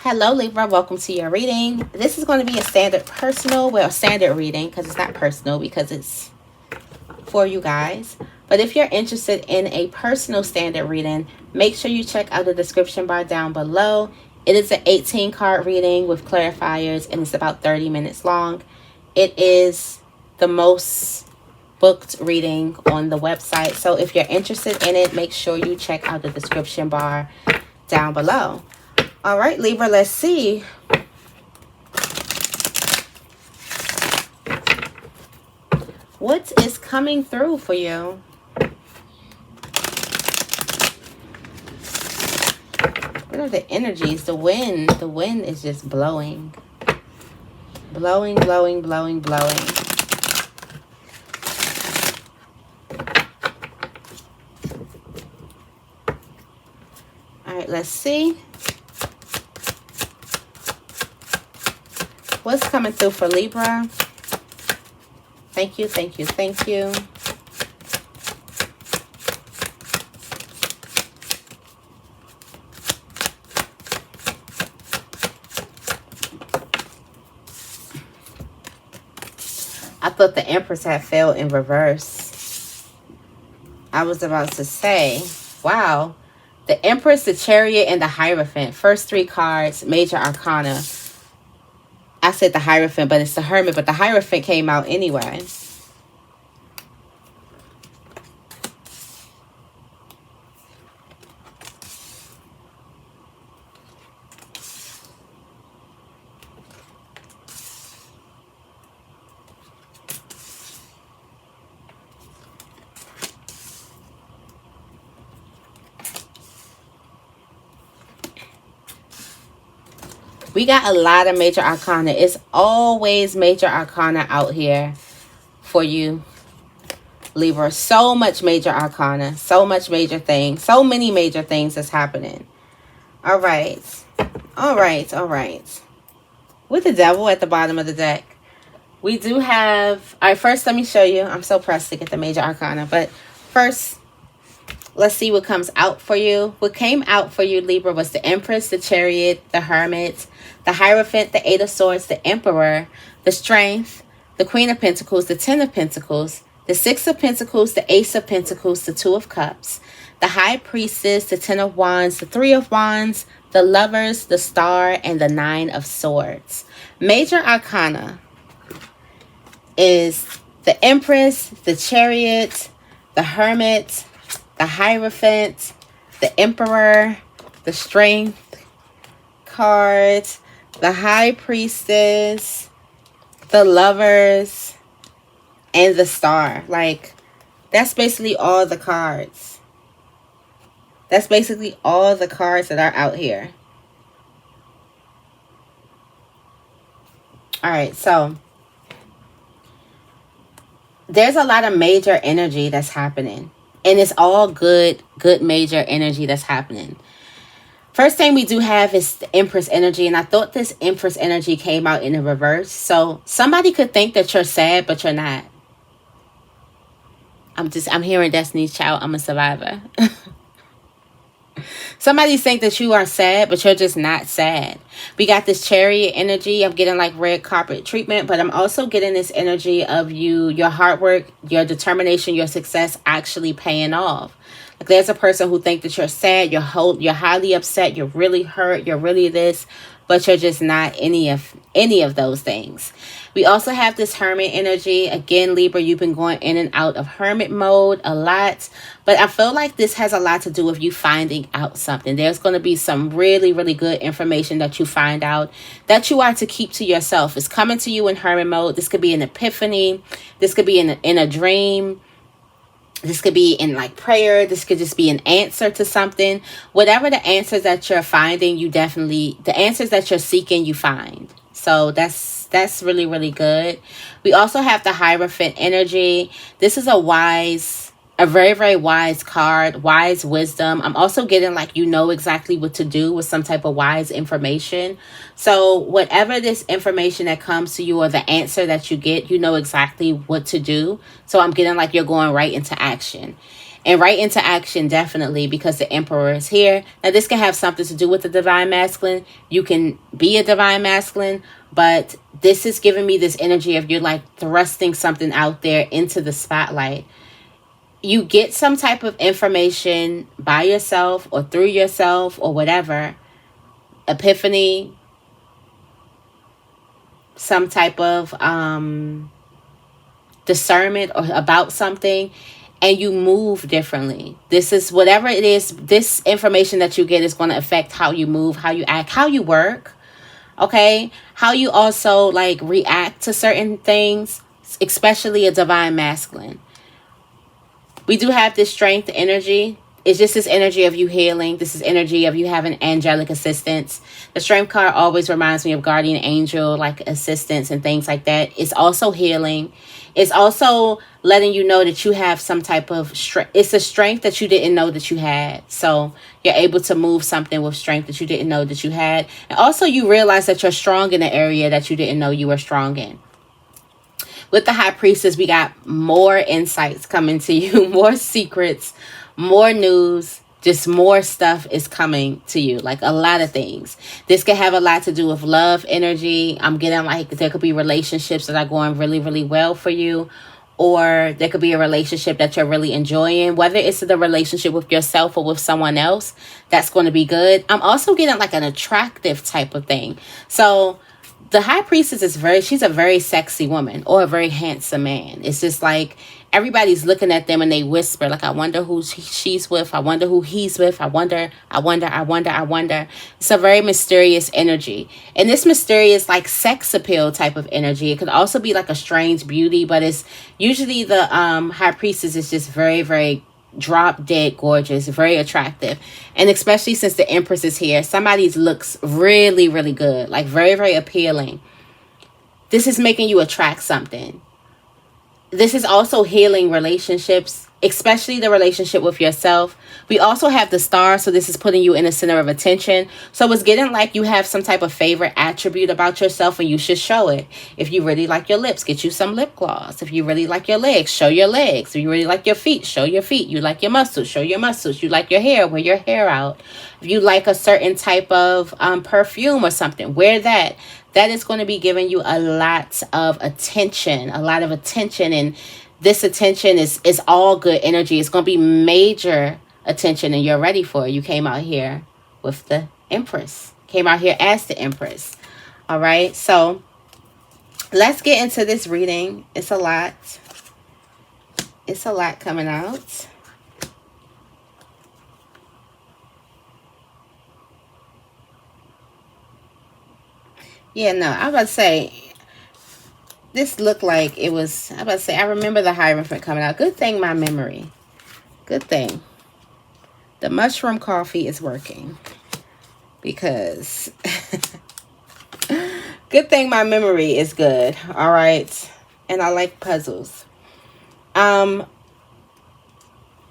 Hello Libra, welcome to your reading. This is going to be a standard standard reading because it's not personal because it's for you guys. But if you're interested in a personal standard reading, make sure you check out the description bar down below. It is an 18 card reading with clarifiers and it's about 30 minutes long. It is the most booked reading on the website. So if you're interested in it, make sure you check out the description bar down below. All right, Libra, let's see. What is coming through for you? What are the energies? The wind is just blowing. Blowing, blowing, blowing, blowing. All right, let's see. What's coming through for Libra? Thank you, thank you, thank you. I thought the Empress had fell in reverse. I was about to say, wow. The Empress, the Chariot, and the Hierophant. First three cards, major arcana. I said the Hierophant, but it's the Hermit, but the Hierophant came out anyway. We got a lot of major arcana. It's always major arcana out here for you, Libra. So much major arcana. So much major things. So many major things that's happening. All right. All right. All right. With the Devil at the bottom of the deck. We do have... All right, first let me show you. I'm so pressed to get the major arcana. But first, let's see what comes out for you. What came out for you, Libra, was the Empress, the Chariot, the Hermit, the Hierophant, the Eight of Swords, the Emperor, the Strength, the Queen of Pentacles, the Ten of Pentacles, the Six of Pentacles, the Ace of Pentacles, the Two of Cups, the High Priestess, the Ten of Wands, the Three of Wands, the Lovers, the Star, and the Nine of Swords. Major arcana is the Empress, the Chariot, the Hermit, the Hierophant, the Emperor, the Strength card, the High Priestess, the Lovers, and the Star. Like, that's basically all the cards. That's basically all the cards that are out here. All right, so there's a lot of major energy that's happening. And it's all good major energy that's happening. First thing we do have is the Empress energy. And I thought this Empress energy came out in the reverse. So somebody could think that you're sad, but you're not. I'm hearing Destiny's Child. I'm a survivor. Somebody think that you are sad, but you're just not sad. We got this Chariot energy. I'm getting like red carpet treatment, but I'm also getting this energy of you, your hard work, your determination, your success actually paying off. Like there's a person who think that you're sad, you're highly upset, you're really hurt, you're really this, but you're just not any of those things. We also have this Hermit energy. Again, Libra, you've been going in and out of Hermit mode a lot. But I feel like this has a lot to do with you finding out something. There's going to be some really, really good information that you find out that you are to keep to yourself. It's coming to you in Hermit mode. This could be an epiphany. This could be in a dream. This could be in like prayer. This could just be an answer to something. Whatever the answers that you're finding, the answers that you're seeking, you find. So that's really, really good. We also have the Hierophant energy. This is a very, very wise card, wise wisdom. I'm also getting like you know exactly what to do with some type of wise information. So whatever this information that comes to you or the answer that you get, you know exactly what to do. So I'm getting like you're going right into action. And right into action, definitely, because the Emperor is here. Now, this can have something to do with the Divine Masculine. You can be a Divine Masculine, but this is giving me this energy of you're like thrusting something out there into the spotlight. You get some type of information by yourself or through yourself or whatever. Epiphany, some type of discernment or about something, and you move differently. This is whatever it is, this information that you get is going to affect how you move, how you act, how you work, okay? How you also like react to certain things, especially a Divine Masculine. We do have this strength energy. It's just this energy of you healing. This is energy of you having angelic assistance. The strength card always reminds me of guardian angel, like assistance and things like that. It's also healing. It's also letting you know that you have some type of strength. It's a strength that you didn't know that you had. So you're able to move something with strength that you didn't know that you had. And also you realize that you're strong in an area that you didn't know you were strong in. With the High Priestess, we got more insights coming to you, more secrets, more news, just more stuff is coming to you, like a lot of things. This could have a lot to do with love energy. I'm getting like there could be relationships that are going really, really well for you, or there could be a relationship that you're really enjoying, whether it's the relationship with yourself or with someone else. That's going to be good. I'm also getting like an attractive type of thing. So the High Priestess is she's a very sexy woman or a very handsome man. It's just like everybody's looking at them and they whisper, like, I wonder who she's with. I wonder who he's with. I wonder. It's a very mysterious energy. And this mysterious, like, sex appeal type of energy. It could also be like a strange beauty, but it's usually the High Priestess is just very, very drop dead gorgeous, very attractive. And especially since the Empress is here, somebody's looks really, really good, like very, very appealing. This is making you attract something. This is also healing relationships, especially the relationship with yourself. We also have the Star, so this is putting you in the center of attention. So it's getting like you have some type of favorite attribute about yourself and you should show it. If you really like your lips, get you some lip gloss. If you really like your legs, show your legs. If you really like your feet, show your feet. You like your muscles, show your muscles. You like your hair, wear your hair out. If you like a certain type of perfume or something, wear that. That is going to be giving you a lot of attention, and this attention is all good energy. It's going to be major attention, and you're ready for it. You came out here with the Empress. Came out here as the Empress. All right, so let's get into this reading. It's a lot. It's a lot coming out. Yeah, no, I was about to say, this looked like it was, I remember the Hierophant coming out. Good thing my memory. Good thing. The mushroom coffee is working. Because, good thing my memory is good. All right. And I like puzzles. But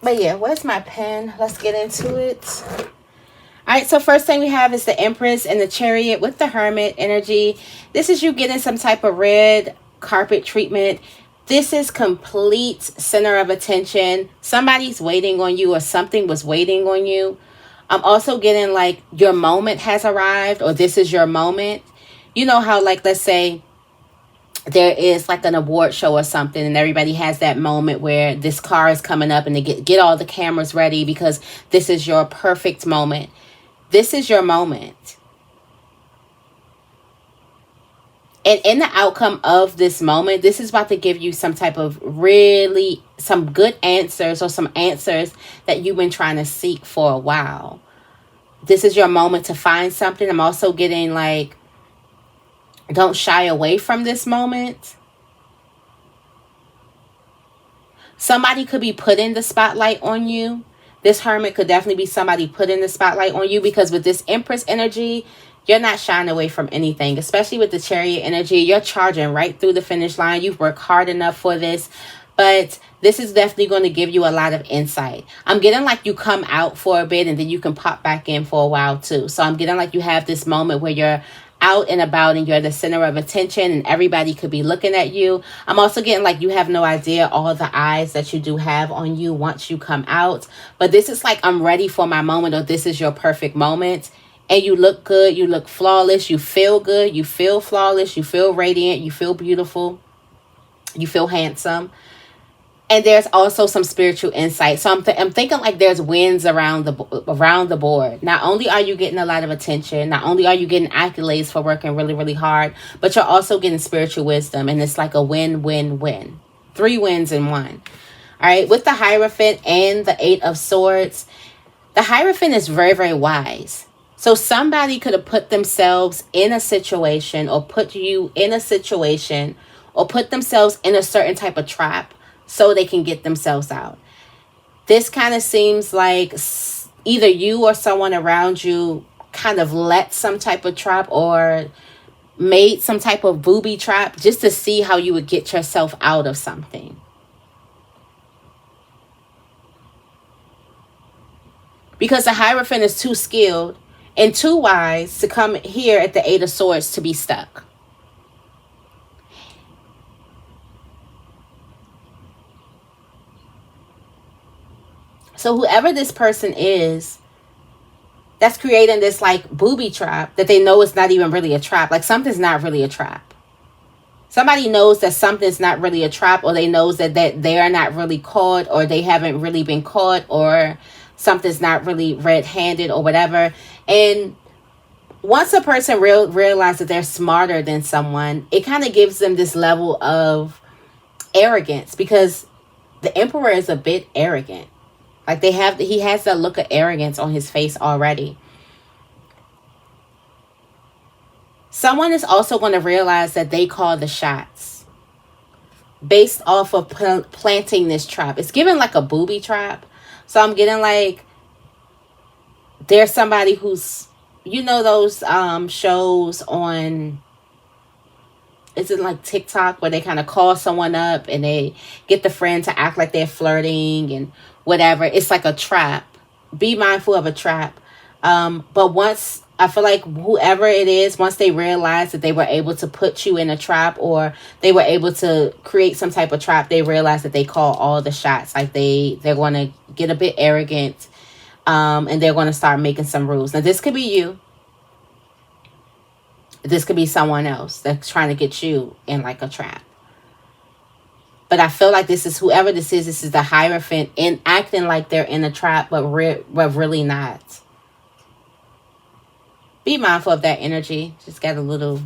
yeah, where's my pen? Let's get into it. All right, so first thing we have is the Empress and the Chariot with the Hermit energy. This is you getting some type of red carpet treatment. This is complete center of attention. Somebody's waiting on you or something was waiting on you. I'm also getting like your moment has arrived or this is your moment. You know how like, let's say there is like an award show or something and everybody has that moment where this car is coming up and they get all the cameras ready because this is your perfect moment. This is your moment. And in the outcome of this moment, this is about to give you some type of really, some good answers or some answers that you've been trying to seek for a while. This is your moment to find something. I'm also getting like, don't shy away from this moment. Somebody could be putting the spotlight on you. This Hermit could definitely be somebody putting the spotlight on you because with this Empress energy, you're not shying away from anything, especially with the Chariot energy. You're charging right through the finish line. You've worked hard enough for this, but this is definitely going to give you a lot of insight. I'm getting like you come out for a bit and then you can pop back in for a while too. So I'm getting like you have this moment where you're out and about and you're the center of attention and everybody could be looking at you. I'm also getting like you have no idea all the eyes that you do have on you once you come out. But this is like, I'm ready for my moment, or this is your perfect moment. And you look good, you look flawless, you feel good, you feel flawless, you feel radiant, you feel beautiful, you feel handsome. And there's also some spiritual insight. So I'm thinking like there's wins around the board. Not only are you getting a lot of attention, not only are you getting accolades for working really, really hard, but you're also getting spiritual wisdom. And it's like a win, win, win. 3 wins in 1. All right. With the Hierophant and the 8 of Swords, the Hierophant is very, very wise. So somebody could have put themselves in a situation, or put you in a situation, or put themselves in a certain type of trap so they can get themselves out. This kind of seems like either you or someone around you kind of let some type of trap or made some type of booby trap just to see how you would get yourself out of something. Because the Hierophant is too skilled and too wise to come here at the 8 of Swords to be stuck. So whoever this person is that's creating this like booby trap that they know is not even really a trap. Like something's not really a trap. Somebody knows that something's not really a trap, or they knows that they are not really caught, or they haven't really been caught, or something's not really red-handed or whatever. And once a person realizes that they're smarter than someone, it kind of gives them this level of arrogance, because the Emperor is a bit arrogant. Like he has that look of arrogance on his face already. Someone is also going to realize that they call the shots based off of planting this trap. It's given like a booby trap. So I'm getting like there's somebody who's, you know, those shows on, is it like TikTok, where they kind of call someone up and they get the friend to act like they're flirting and whatever. It's like a trap. Be mindful of a trap. But once, I feel like whoever it is, once they realize that they were able to put you in a trap, or they were able to create some type of trap, they realize that they call all the shots. Like they're going to get a bit arrogant, and they're going to start making some rules. Now this could be you. This could be someone else that's trying to get you in like a trap. But I feel like this is whoever this is the Hierophant, and acting like they're in a trap, but really not. Be mindful of that energy. Just got a little...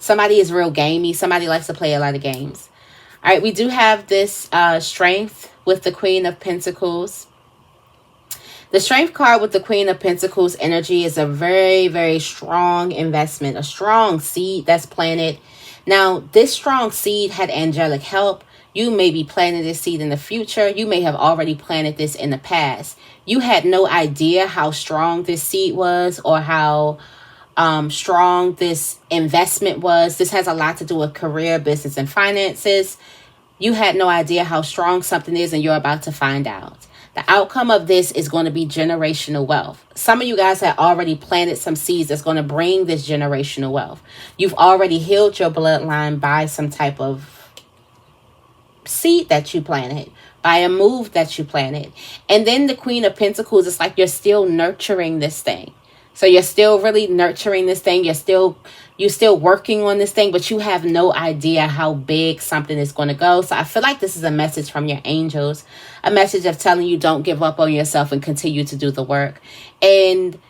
Somebody is real gamey. Somebody likes to play a lot of games. All right, we do have this Strength with the Queen of Pentacles. The Strength card with the Queen of Pentacles energy is a very, very strong investment. A strong seed that's planted. Now, this strong seed had angelic help. You may be planting this seed in the future. You may have already planted this in the past. You had no idea how strong this seed was, or how strong this investment was. This has a lot to do with career, business, and finances. You had no idea how strong something is, and you're about to find out. The outcome of this is going to be generational wealth. Some of you guys have already planted some seeds that's going to bring this generational wealth. You've already healed your bloodline by some type of seed that you planted, by a move that you planted. And then the Queen of Pentacles, it's like you're still nurturing this thing. So you're still really nurturing this thing. You're still working on this thing, but you have no idea how big something is going to go. So I feel like this is a message from your angels, a message of telling you don't give up on yourself and continue to do the work. And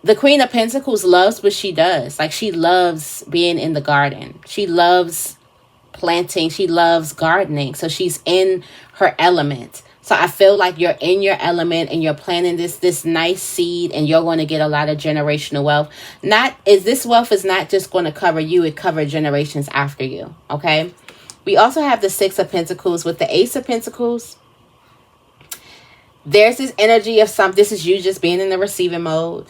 the Queen of Pentacles loves what she does. Like, she loves being in the garden. She loves planting. She loves gardening. So she's in her element. So I feel like you're in your element and you're planting this nice seed, and you're going to get a lot of generational wealth. This wealth is not just going to cover you, it covers generations after you. Okay. We also have the 6 of Pentacles with the Ace of Pentacles. There's this energy of this is you just being in the receiving mode.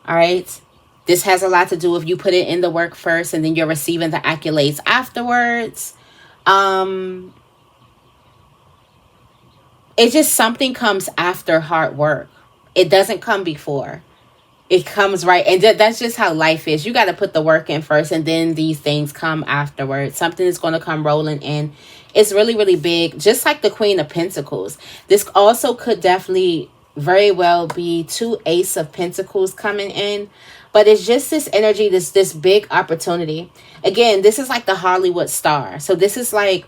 All right. This has a lot to do with you put it in the work first, and then you're receiving the accolades afterwards. It's just something comes after hard work. It doesn't come before. It comes right. And that's just how life is. You got to put the work in first, and then these things come afterwards. Something is going to come rolling in. It's really, really big. Just like the Queen of Pentacles. This also could definitely very well be 2 Ace of Pentacles coming in. But it's just this energy, this big opportunity. Again, this is like the Hollywood star. So this is like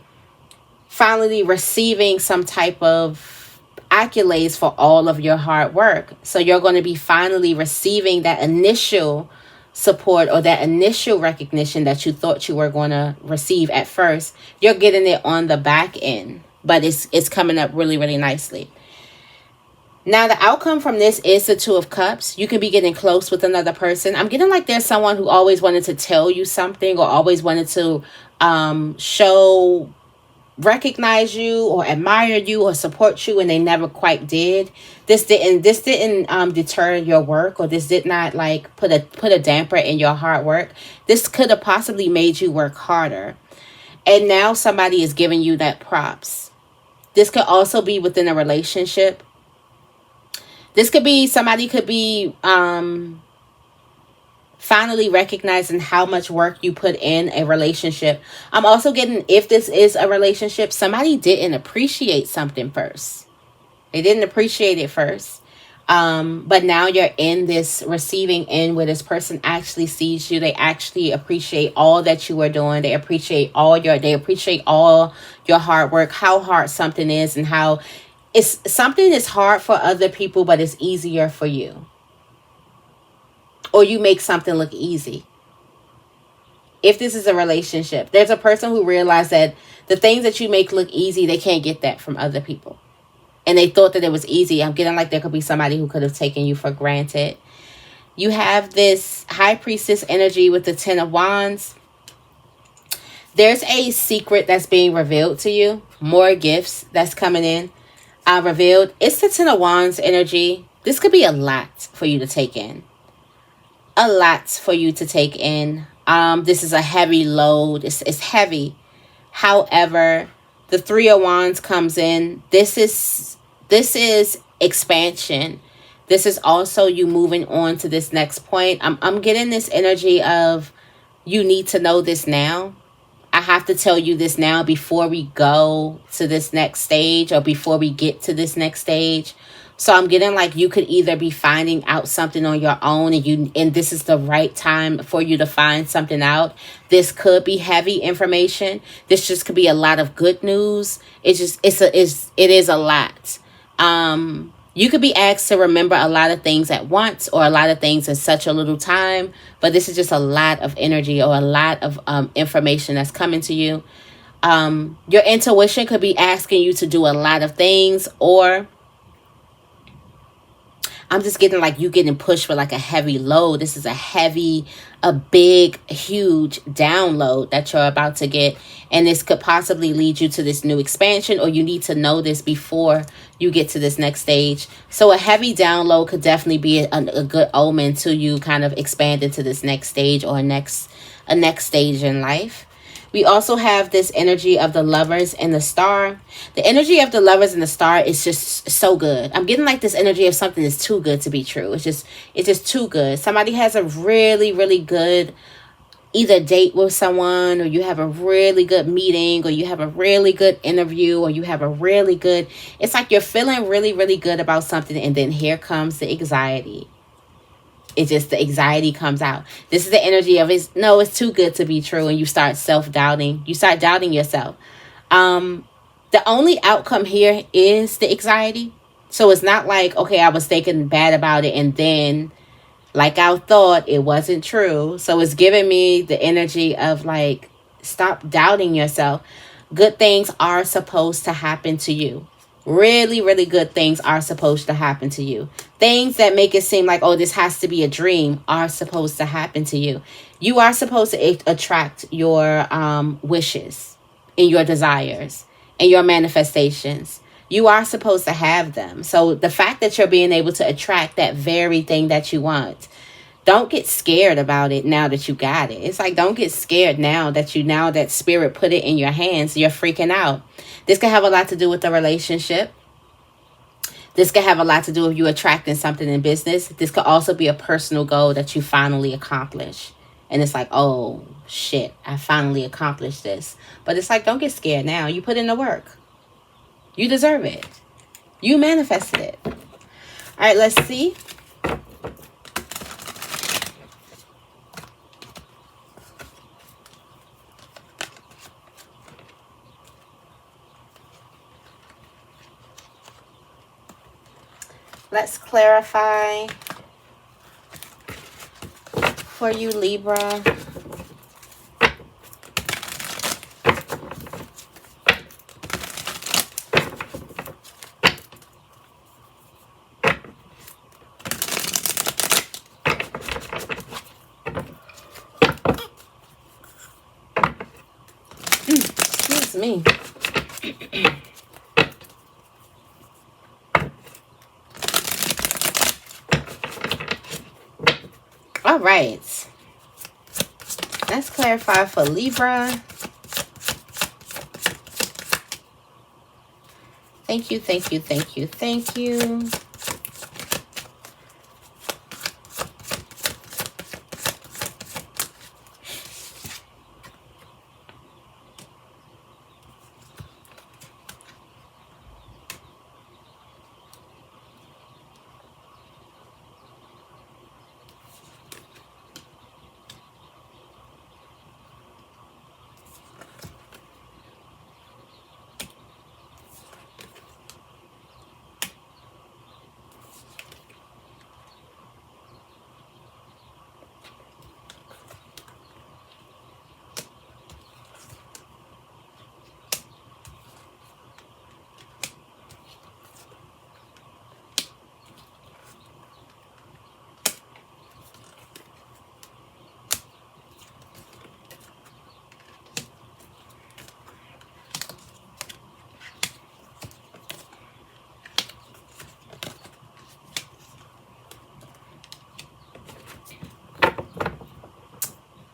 finally receiving some type of accolades for all of your hard work. So you're going to be finally receiving that initial support or that initial recognition that you thought you were going to receive at first. You're getting it on the back end, but it's coming up really, really nicely. Now, the outcome from this is the 2 of Cups. You can be getting close with another person. I'm getting like there's someone who always wanted to tell you something, or always wanted to recognize you or admire you or support you, and they never quite did. This didn't deter your work, or this did not like put a damper in your hard work. This could have possibly made you work harder, and now somebody is giving you that props. This could also be within a relationship. This could be somebody could be finally recognizing how much work you put in a relationship. I'm also getting, if this is a relationship, somebody didn't appreciate something first. They didn't appreciate it first. But now you're in this receiving end where this person actually sees you. They actually appreciate all that you are doing. They appreciate all your hard work, how hard something is, and how something is hard for other people, but it's easier for you. Or you make something look easy. If this is a relationship, there's a person who realized that the things that you make look easy, they can't get that from other people. And they thought that it was easy. I'm getting like there could be somebody who could have taken you for granted. You have this High Priestess energy with the 10 of Wands. There's a secret that's being revealed to you. More gifts that's coming in. Revealed. It's the 10 of Wands energy. This could be a lot for you to take in. A lot for you to take in. This is a heavy load. It's heavy. However, the 3 of Wands comes in. This is expansion. This is also you moving on to this next point. I'm getting this energy of you need to know this now. I have to tell you this now before we go to this next stage, or before we get to this next stage. So I'm getting like you could either be finding out something on your own, and this is the right time for you to find something out. This could be heavy information. This just could be a lot of good news. It is a lot. You could be asked to remember a lot of things at once, or a lot of things in such a little time. But this is just a lot of energy, or a lot of information that's coming to you. Your intuition could be asking you to do a lot of things, or I'm just getting like you getting pushed for like a heavy load. This is a big, huge download that you're about to get. And this could possibly lead you to this new expansion, or you need to know this before you get to this next stage. So a heavy download could definitely be a good omen to you kind of expand into this next stage, or a next stage in life. We also have this energy of the Lovers and the Star. The energy of the Lovers and the Star is just so good. I'm getting like this energy of something that's too good to be true. It's just too good. Somebody has a really, really good either date with someone, or you have a really good meeting, or you have a really good interview, or you have a really good... It's like you're feeling really, really good about something, and then here comes the anxiety. The anxiety comes out. This is the energy of it's too good to be true. And you start self-doubting. You start doubting yourself. The only outcome here is the anxiety. So it's not like, okay, I was thinking bad about it, and then like I thought, it wasn't true. So it's giving me the energy of like, stop doubting yourself. Good things are supposed to happen to you. Really, really good things are supposed to happen to you. Things that make it seem like, oh, this has to be a dream, are supposed to happen to you. You are supposed to attract your wishes and your desires and your manifestations. You are supposed to have them. So the fact that you're being able to attract that very thing that you want, don't get scared about it now that you got it. It's like, don't get scared now that spirit put it in your hands. You're freaking out. This can have a lot to do with the relationship. This could have a lot to do with you attracting something in business. This could also be a personal goal that you finally accomplish. And it's like, oh, shit, I finally accomplished this. But it's like, don't get scared now. You put in the work. You deserve it. You manifested it. All right, let's see. Let's clarify for you, Libra. Excuse me. All right. Let's clarify for Libra. Thank you, thank you, thank you, thank you.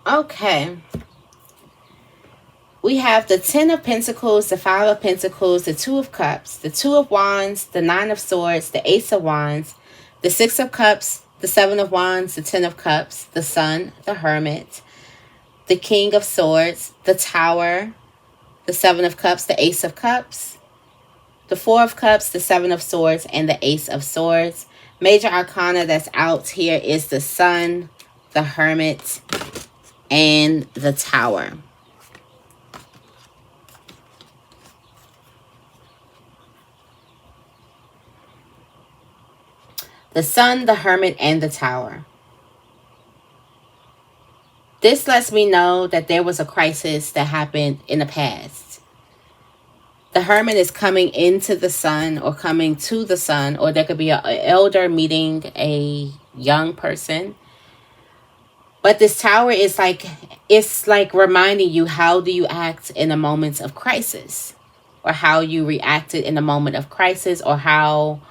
Okay. We have the 10 of Pentacles, the 5 of Pentacles, the 2 of Cups, the 2 of Wands, the 9 of Swords, the Ace of Wands, the 6 of Cups, the 7 of Wands, the 10 of Cups, the Sun, the Hermit, the King of Swords, the Tower, the 7 of Cups, the Ace of Cups, the 4 of Cups, the 7 of Swords, and the Ace of Swords. Major Arcana that's out here is the Sun, the Hermit, and the Tower. The Sun, the Hermit, and the Tower. This lets me know that there was a crisis that happened in the past. The Hermit is coming into the Sun or coming to the Sun, or there could be an elder meeting a young person. But this Tower is like, it's like reminding you, how do you act in a moment of crisis? Or how you reacted in a moment of crisis, or how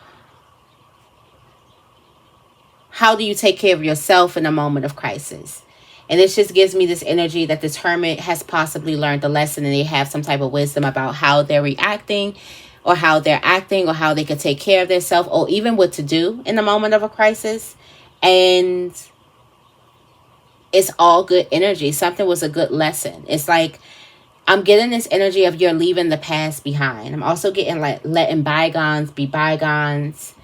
do you take care of yourself in a moment of crisis? And it just gives me this energy that this Hermit has possibly learned the lesson, and they have some type of wisdom about how they're reacting, or how they're acting, or how they could take care of themselves, or even what to do in the moment of a crisis. And it's all good energy. Something was a good lesson. It's like, I'm getting this energy of you're leaving the past behind. I'm also getting like letting bygones be bygones.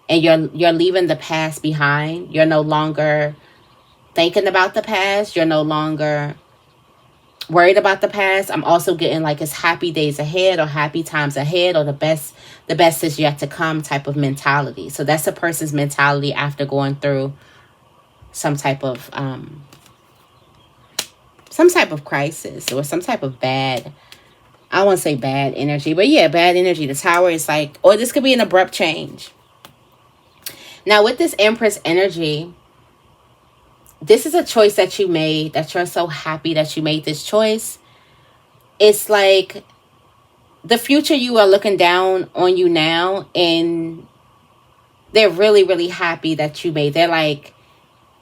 And you're leaving the past behind. You're no longer thinking about the past. You're no longer worried about the past. I'm also getting like it's happy days ahead, or happy times ahead, or the best is yet to come type of mentality. So that's a person's mentality after going through some type of crisis, or some type of bad, I won't say bad energy, but yeah, bad energy. The Tower is like, or this could be an abrupt change. Now, with this Empress energy, this is a choice that you made, that you're so happy that you made this choice. It's like the future, you are looking down on you now, and they're really, really happy that you made. They're like,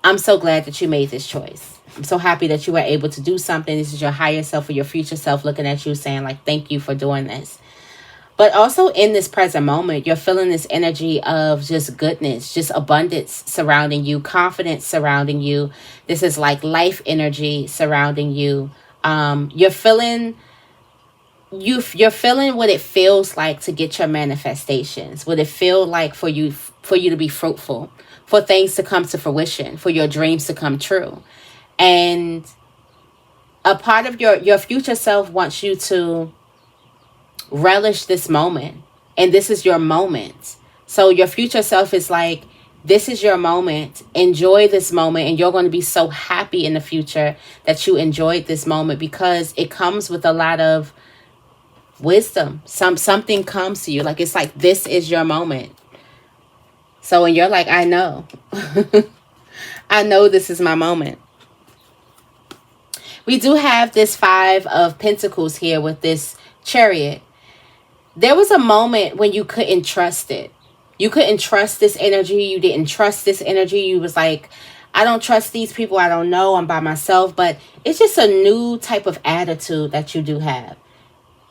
I'm so glad that you made this choice. I'm so happy that you were able to do something. This is your higher self or your future self looking at you saying like, thank you for doing this. But also in this present moment, you're feeling this energy of just goodness, just abundance surrounding you, confidence surrounding you. This is like life energy surrounding you. You're feeling you're feeling what it feels like to get your manifestations, what it feel like for you to be fruitful, for things to come to fruition, for your dreams to come true. And a part of your future self wants you to relish this moment, and this is your moment. So your future self is like, this is your moment, enjoy this moment, and you're going to be so happy in the future that you enjoyed this moment, because it comes with a lot of wisdom. Something comes to you, like it's like, this is your moment. So, and you're like, I know. I know this is my moment. We do have this 5 of Pentacles here with this Chariot. There was a moment when you couldn't trust it. You couldn't trust this energy. You didn't trust this energy. You was like, I don't trust these people. I don't know. I'm by myself. But it's just a new type of attitude that you do have.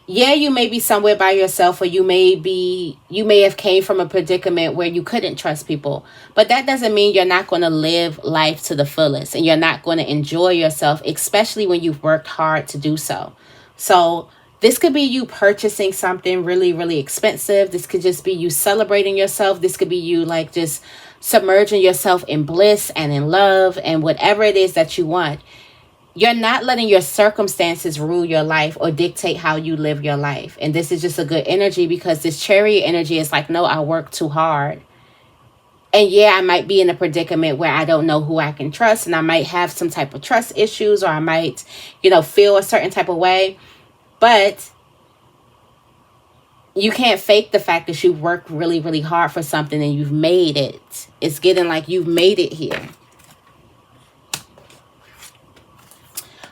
Yeah, you may be somewhere by yourself, or you may have came from a predicament where you couldn't trust people. But that doesn't mean you're not going to live life to the fullest, and you're not going to enjoy yourself, especially when you've worked hard to do so. So this could be you purchasing something really, really expensive. This could just be you celebrating yourself. This could be you like just submerging yourself in bliss and in love and whatever it is that you want. You're not letting your circumstances rule your life or dictate how you live your life. And this is just a good energy, because this Chariot energy is like, no, I work too hard. And yeah, I might be in a predicament where I don't know who I can trust, and I might have some type of trust issues, or I might, feel a certain type of way. But you can't fake the fact that you've worked really, really hard for something and you've made it. It's getting like you've made it here.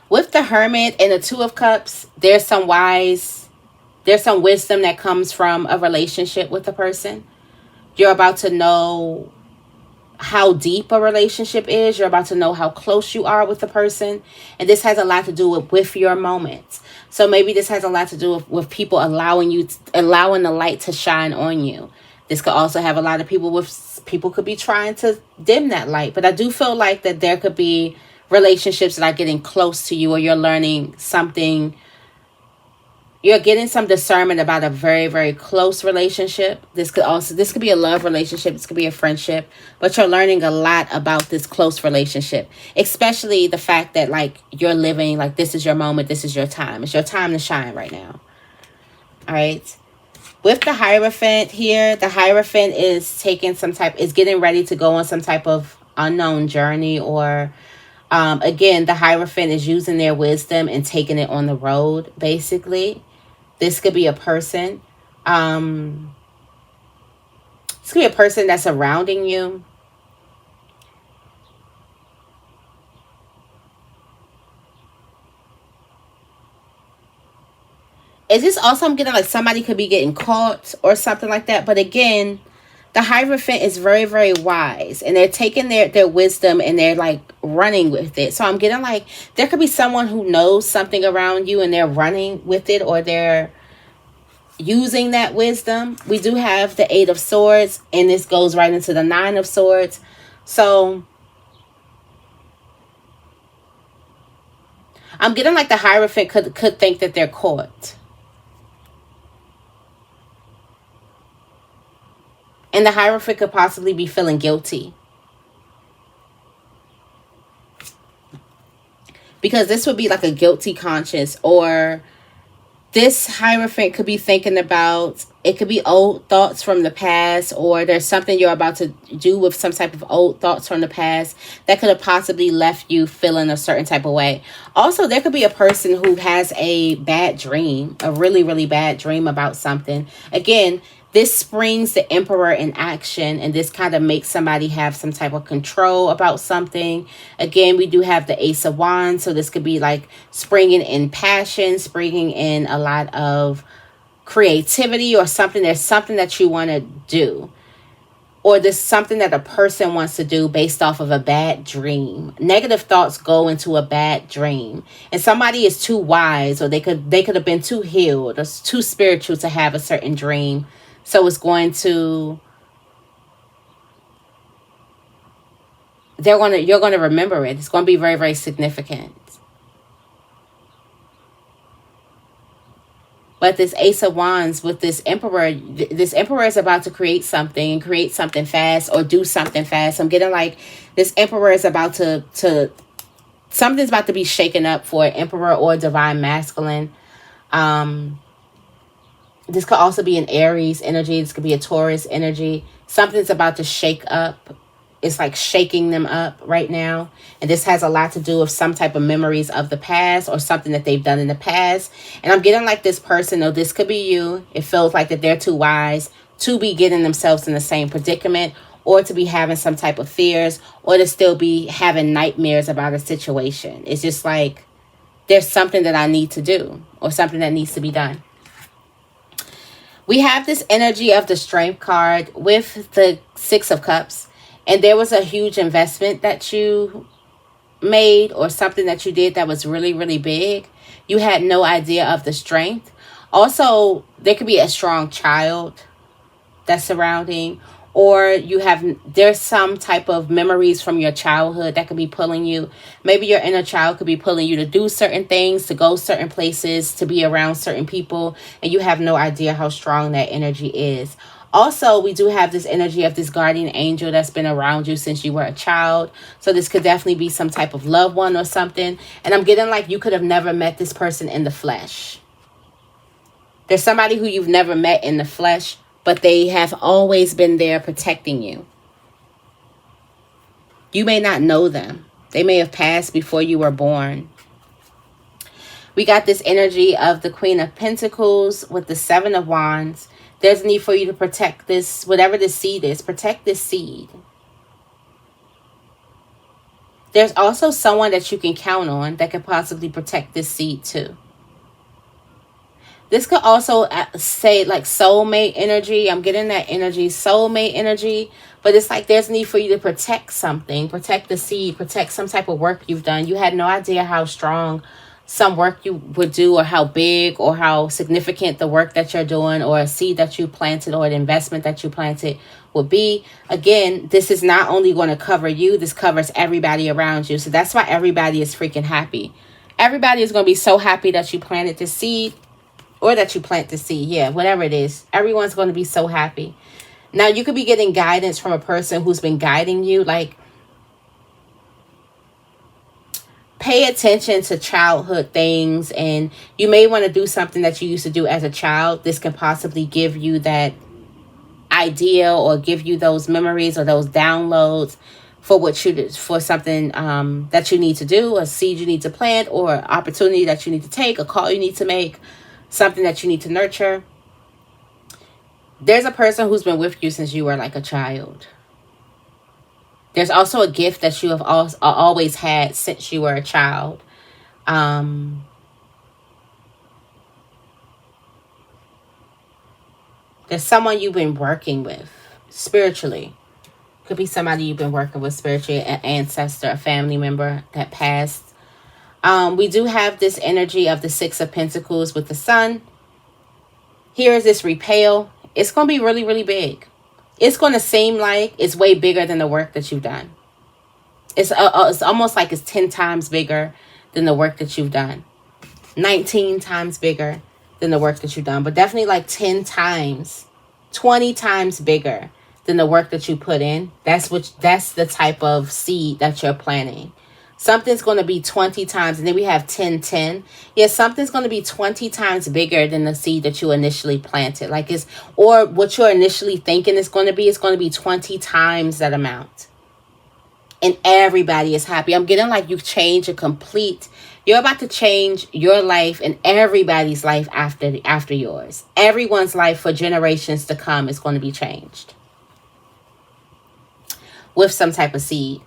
With the Hermit and the 2 of Cups, there's some wisdom that comes from a relationship with a person. You're about to know how deep a relationship is. You're about to know how close you are with the person. And this has a lot to do with your moments. So maybe this has a lot to do with people allowing the light to shine on you. This could also have a lot of people could be trying to dim that light. But I do feel like that there could be relationships that are getting close to you, or you're learning something. You're getting some discernment about a very, very close relationship. This could be a love relationship. This could be a friendship, but you're learning a lot about this close relationship, especially the fact that like you're living, like this is your moment. This is your time. It's your time to shine right now. All right. With the Hierophant here, the Hierophant is getting ready to go on some type of unknown journey, or again, the Hierophant is using their wisdom and taking it on the road, basically. This could be a person. This could be a person that's surrounding you. Is this also, I'm getting like somebody could be getting caught or something like that. But again, the Hierophant is very, very wise, and they're taking their wisdom and they're like running with it. So I'm getting like there could be someone who knows something around you and they're running with it, or they're using that wisdom. We do have the 8 of Swords, and this goes right into the 9 of Swords. So I'm getting like the Hierophant could think that they're caught. And the Hierophant could possibly be feeling guilty, because this would be like a guilty conscience, or this Hierophant could be thinking about, it could be old thoughts from the past, or there's something you're about to do with some type of old thoughts from the past that could have possibly left you feeling a certain type of way. Also, there could be a person who has a bad dream, a really, really bad dream about something. Again, this springs the Emperor in action, and this kind of makes somebody have some type of control about something. Again, we do have the Ace of Wands, so this could be like springing in passion, springing in a lot of creativity or something. There's something that you want to do. or this something that a person wants to do based off of a bad dream. Negative thoughts go into a bad dream, and somebody is too wise, or they could have been too healed or too spiritual to have a certain dream. So it's going to, you're going to remember it. It's going to be very, very significant. But this Ace of Wands with this Emperor is about to create something, and create something fast, or do something fast. I'm getting like this Emperor is about to something's about to be shaken up for an Emperor or Divine Masculine. This could also be an Aries energy. This could be a Taurus energy. Something's about to shake up. It's like shaking them up right now. And this has a lot to do with some type of memories of the past, or something that they've done in the past. And I'm getting like this person, or this could be you. It feels like that they're too wise to be getting themselves in the same predicament, or to be having some type of fears, or to still be having nightmares about a situation. It's just like there's something that I need to do, or something that needs to be done. We have this energy of the Strength card with the Six of Cups. And there was a huge investment that you made, or something that you did that was really, really big. You had no idea of the strength. Also, there could be a strong child that's surrounding, or there's some type of memories from your childhood that could be pulling you. Maybe your inner child could be pulling you to do certain things, to go certain places, to be around certain people, and you have no idea how strong that energy is. Also, we do have this energy of this guardian angel that's been around you since you were a child. So this could definitely be some type of loved one or something. And I'm getting like you could have never met this person in the flesh. There's somebody who you've never met in the flesh, but they have always been there protecting you. You may not know them. They may have passed before you were born. We got this energy of the Queen of Pentacles with the Seven of Wands. There's a need for you to protect this, whatever this seed is. Protect this seed. There's also someone that you can count on that could possibly protect this seed too. This could also say like soulmate energy. I'm getting that energy, soulmate energy. But it's like there's a need for you to protect something. Protect the seed. Protect some type of work you've done. You had no idea how strong some work you would do, or how big or how significant the work that you're doing, or a seed that you planted, or an investment that you planted would be. Again, this is not only going to cover you, this covers everybody around you. So that's why everybody is freaking happy. Everybody is going to be so happy that you planted the seed, or that you plant the seed. Yeah, whatever it is. Everyone's going to be so happy. Now, you could be getting guidance from a person who's been guiding you. Like, pay attention to childhood things, and you may want to do something that you used to do as a child. This can possibly give you that idea, or give you those memories, or those downloads for something that you need to do, a seed you need to plant, or an opportunity that you need to take, a call you need to make, something that you need to nurture. There's a person who's been with you since you were like a child. There's also a gift that you have always had since you were a child. There's someone you've been working with spiritually. Could be somebody you've been working with spiritually, an ancestor, a family member that passed. We do have this energy of the Six of Pentacles with the Sun. Here is this repel. It's going to be really, really big. It's going to seem like it's way bigger than the work that you've done. It's almost like it's 10 times bigger than the work that you've done. 19 times bigger than the work that you've done. But definitely like 10 times, 20 times bigger than the work that you put in. That's the type of seed that you're planting. Something's going to be 20 times. And then we have 10, 10. Yeah, something's going to be 20 times bigger than the seed that you initially planted. Or what you're initially thinking it's going to be 20 times that amount. And everybody is happy. I'm getting like you've changed you're about to change your life and everybody's life after yours. Everyone's life for generations to come is going to be changed with some type of seed.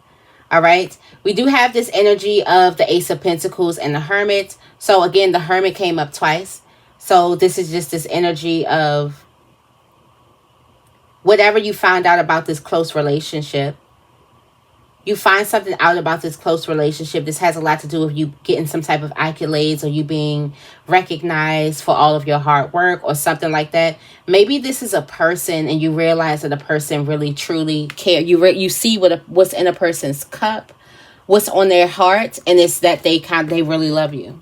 All right. We do have this energy of the Ace of Pentacles and the Hermit. So again, the Hermit came up twice. So this is just this energy of whatever you find out about this close relationship, you find something out about this close relationship. This has a lot to do with you getting some type of accolades or you being recognized for all of your hard work or something like that. Maybe this is a person and you realize that a person really truly cares. You see what's in a person's cup, what's on their heart, and it's that they really love you.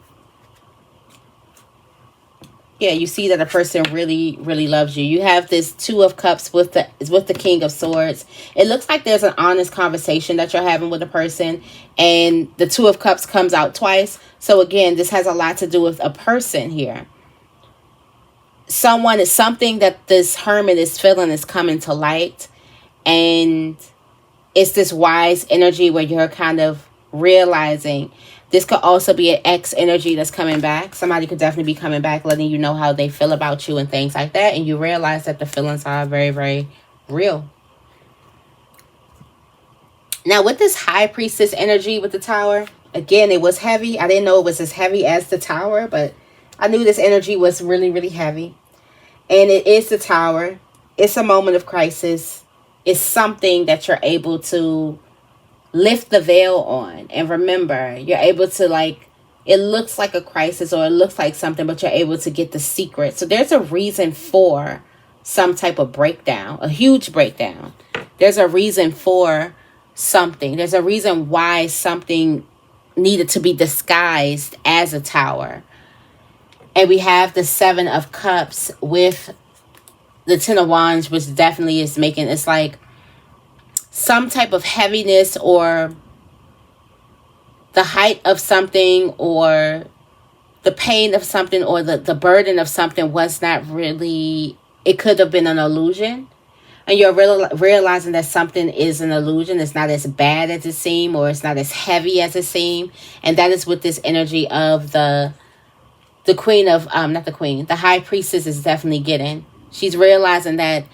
Yeah, you see that a person really, really loves you. You have this Two of Cups with the King of Swords. It looks like there's an honest conversation that you're having with a person, and the Two of Cups comes out twice. So again, this has a lot to do with a person here. Something that this hermit is feeling is coming to light, and it's this wise energy where you're kind of realizing. This could also be an ex energy that's coming back. Somebody could definitely be coming back, letting you know how they feel about you and things like that. And you realize that the feelings are very, very real. Now, with this High Priestess energy with the Tower, again, it was heavy. I didn't know it was as heavy as the Tower, but I knew this energy was really, really heavy. And it is the Tower. It's a moment of crisis. It's something that you're able to lift the veil on. And remember, you're able to, it looks like a crisis or it looks like something, but you're able to get the secret. So there's a reason for some type of breakdown, a huge breakdown. There's a reason for something. There's a reason why something needed to be disguised as a tower. And we have the Seven of Cups with the Ten of Wands, which definitely is making, it's like some type of heaviness or the height of something or the pain of something or the burden of something was not really, it could have been an illusion. And you're realizing that something is an illusion. It's not as bad as it seems, or it's not as heavy as it seems. And that is with this energy of the Queen of, not the Queen, the High Priestess is definitely getting. She's realizing that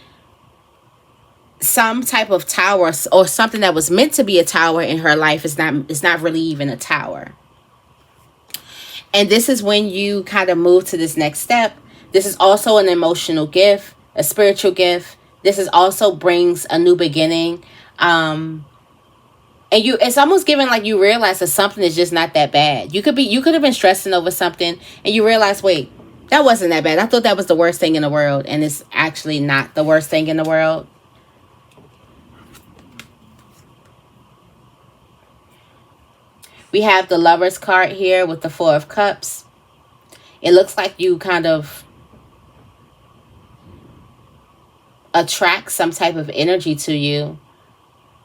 some type of tower or something that was meant to be a tower in her life is not really even a tower. And this is when you kind of move to this next step. This is also an emotional gift, a spiritual gift. This is also brings a new beginning. And it's almost giving like you realize that something is just not that bad. You could have been stressing over something and you realize, wait, that wasn't that bad. I thought that was the worst thing in the world, and it's actually not the worst thing in the world. We have the Lover's card here with the Four of Cups. It looks like you kind of attract some type of energy to you.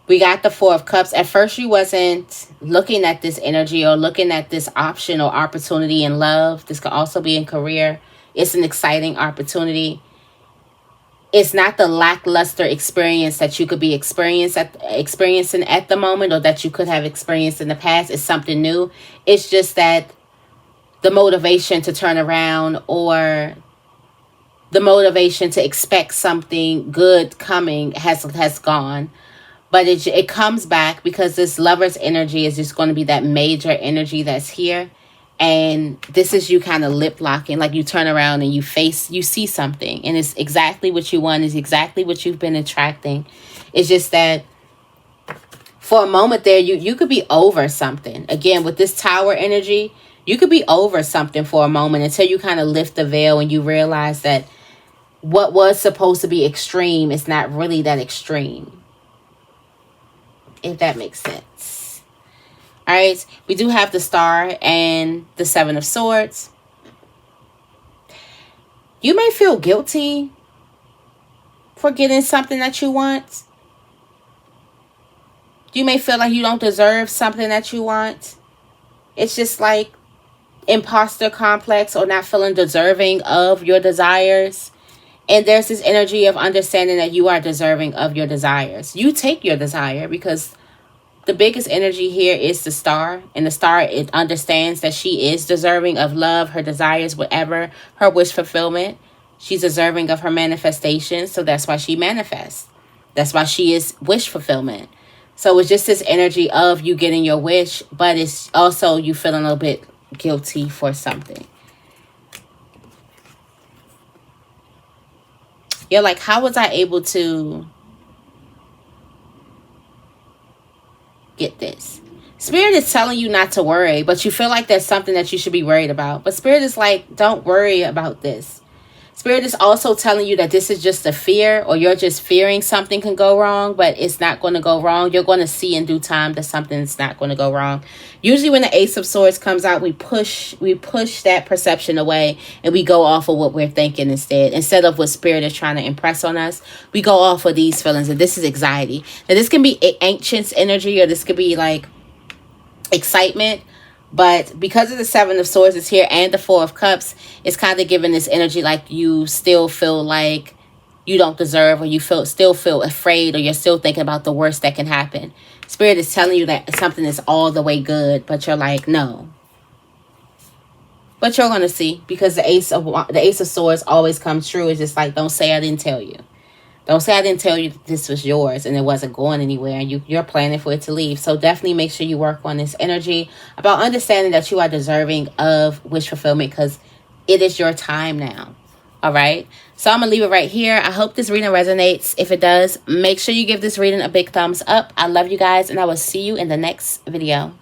We got the Four of Cups. At first, you wasn't looking at this energy or looking at this option or opportunity in love. This could also be in career. It's an exciting opportunity. It's not the lackluster experience that you could be experiencing at the moment or that you could have experienced in the past. It's something new. It's just that the motivation to turn around or the motivation to expect something good coming has gone. But it comes back because this Lover's energy is just going to be that major energy that's here. And this is you kind of lip locking, like you turn around and you see something and it's exactly what you want, is exactly what you've been attracting. It's just that for a moment there, you could be over something. Again, with this Tower energy, you could be over something for a moment until you kind of lift the veil and you realize that what was supposed to be extreme is not really that extreme. If that makes sense. All right, we do have the Star and the Seven of Swords. You may feel guilty for getting something that you want. You may feel like you don't deserve something that you want. It's just like imposter complex or not feeling deserving of your desires. And there's this energy of understanding that you are deserving of your desires. You take your desire because the biggest energy here is the Star. And the Star, it understands that she is deserving of love, her desires, whatever, her wish fulfillment. She's deserving of her manifestation. So that's why she manifests. That's why she is wish fulfillment. So it's just this energy of you getting your wish, but it's also you feeling a little bit guilty for something. You're like, how was I able to get this? Spirit is telling you not to worry, but you feel like there's something that you should be worried about. But Spirit is like, don't worry about this. Spirit is also telling you that this is just a fear, or you're just fearing something can go wrong, but it's not going to go wrong. You're going to see in due time that something's not going to go wrong. Usually when the Ace of Swords comes out, we push that perception away, and we go off of what we're thinking instead of what Spirit is trying to impress on us. We go off of these feelings, and this is anxiety. Now this can be ancient energy, or this could be like excitement. But because of the Seven of Swords is here and the Four of Cups, it's kind of giving this energy like you still feel like you don't deserve, or you still feel afraid, or you're still thinking about the worst that can happen. Spirit is telling you that something is all the way good, but you're like, no. But you're going to see, because the Ace of Swords always comes true. It's just like, don't say I didn't tell you. Don't say I didn't tell you that this was yours and it wasn't going anywhere, and you're planning for it to leave. So definitely make sure you work on this energy about understanding that you are deserving of wish fulfillment, because it is your time now. All right. So I'm going to leave it right here. I hope this reading resonates. If it does, make sure you give this reading a big thumbs up. I love you guys, and I will see you in the next video.